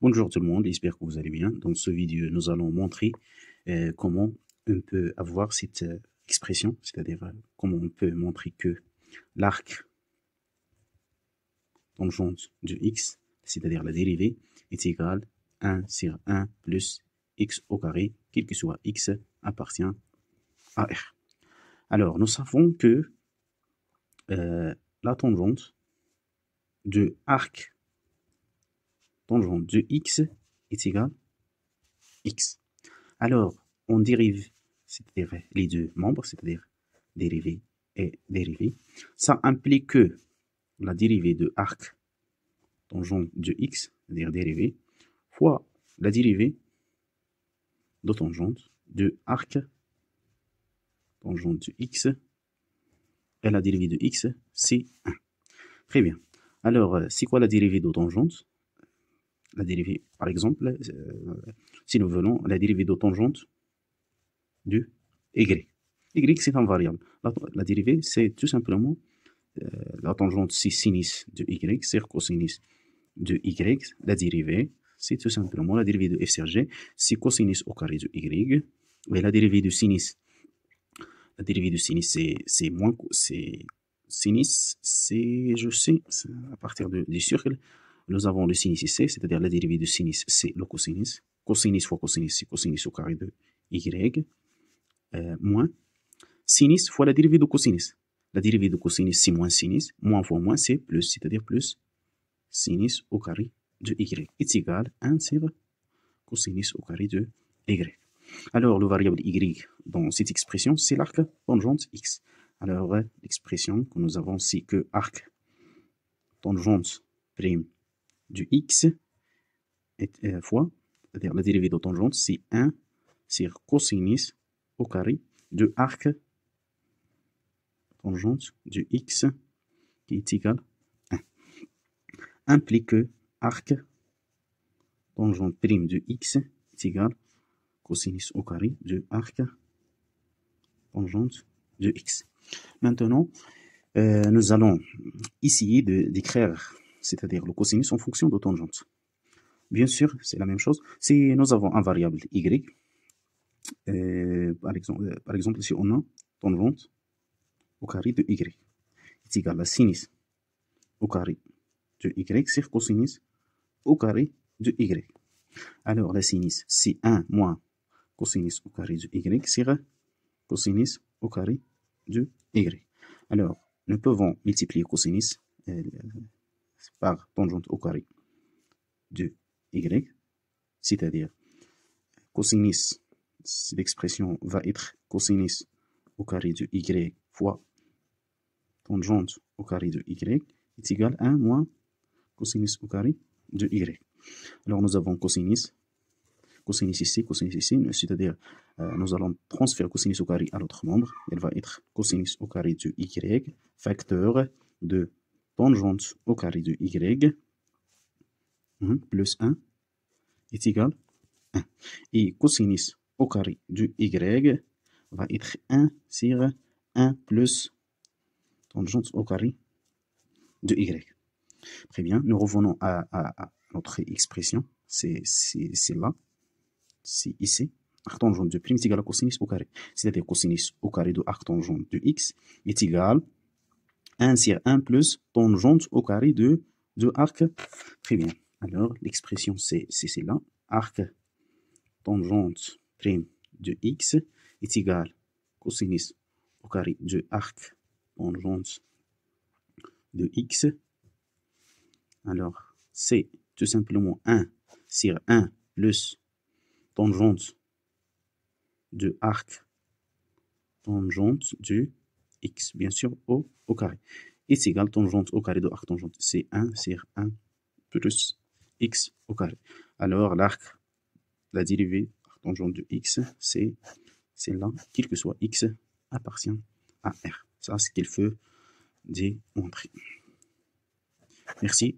Bonjour tout le monde, j'espère que vous allez bien. Dans ce vidéo, nous allons montrer comment on peut avoir cette expression, c'est-à-dire comment on peut montrer que l'arc tangente de x, c'est-à-dire la dérivée, est égale 1 sur 1 plus x au carré, quel que soit x, appartient à R. Alors, nous savons que la tangente de arc tangente de x est égale x. Alors, on dérive, c'est-à-dire les deux membres, c'est-à-dire dérivée et dérivée. Ça implique que la dérivée de arc tangente de x, c'est-à-dire dérivée, fois la dérivée de tangente de arc tangente de x, et la dérivée de x, c'est 1. Très bien. Alors, c'est quoi la dérivée de tangente? La dérivée, par exemple, si nous venons la dérivée de tangente de y. Y, c'est un variable. La dérivée, c'est tout simplement la tangente, c'est sinus de y, c'est cosinus de y. La dérivée, c'est tout simplement la dérivée de f sur g, c'est cosinus au carré de y. Et la dérivée de sinus, c'est moins, c'est sinus, c'est, je sais, à partir du cercle, nous avons le sinus ici, c'est-à-dire la dérivée de sinus, c'est le cosinus. Cosinus fois cosinus, c'est cosinus au carré de y, moins sinus fois la dérivée de cosinus. La dérivée de cosinus, c'est moins sinus. Moins fois moins, c'est plus, c'est-à-dire plus sinus au carré de y est égal à 1 sur cosinus au carré de y. Alors, le variable y dans cette expression, c'est l'arc tangente x. Alors, l'expression que nous avons, c'est que arc tangente prime du x est fois, c'est-à-dire la dérivée de tangente, c'est 1 sur cosinus au carré de arc tangente de x qui est égal à 1. Implique que arc tangente prime de x est égal cosinus au carré de arc tangente de x. Maintenant, nous allons essayer d'écrire, c'est-à-dire le cosinus en fonction de tangente. Bien sûr, c'est la même chose. Si nous avons un variable y, par exemple, si on a tangente au carré de y est égal à sinus au carré de y sur cosinus au carré de y. Alors, la sinus, c'est 1 moins cosinus au carré de y sur cosinus au carré de y. Alors, nous pouvons multiplier cosinus par tangente au carré de y, c'est-à-dire cosinus, cette expression va être cosinus au carré de y fois tangente au carré de y est égal à 1 moins cosinus au carré de y. Alors, nous avons cosinus ici, c'est-à-dire nous allons transférer cosinus au carré à l'autre membre. Elle va être cosinus au carré de y, facteur de tangente au carré de y, plus 1 est égal à 1. Et cosinus au carré de y va être 1 sur 1 plus tangente au carré de y. Très bien, nous revenons à notre expression. C'est là. C'est ici, arc tangente de prime est égal à cosinus au carré. C'est-à-dire cosinus au carré de arc tangente de x est égal à 1 sur 1 plus tangente au carré de arc. Très bien. Alors, l'expression c'est celle-là. Arc tangente prime de x est égal cosinus au carré de arc tangente de x. Alors, c'est tout simplement 1 sur 1 plus tangente de arc tangente de x, bien sûr, au carré. Est égal tangente au carré de arc tangente, c'est 1 sur 1 plus x au carré. Alors, l'arc, la dérivée arc tangente de x, c'est là, quel que soit x, appartient à R. Ça, c'est ce qu'il faut démontrer. Merci.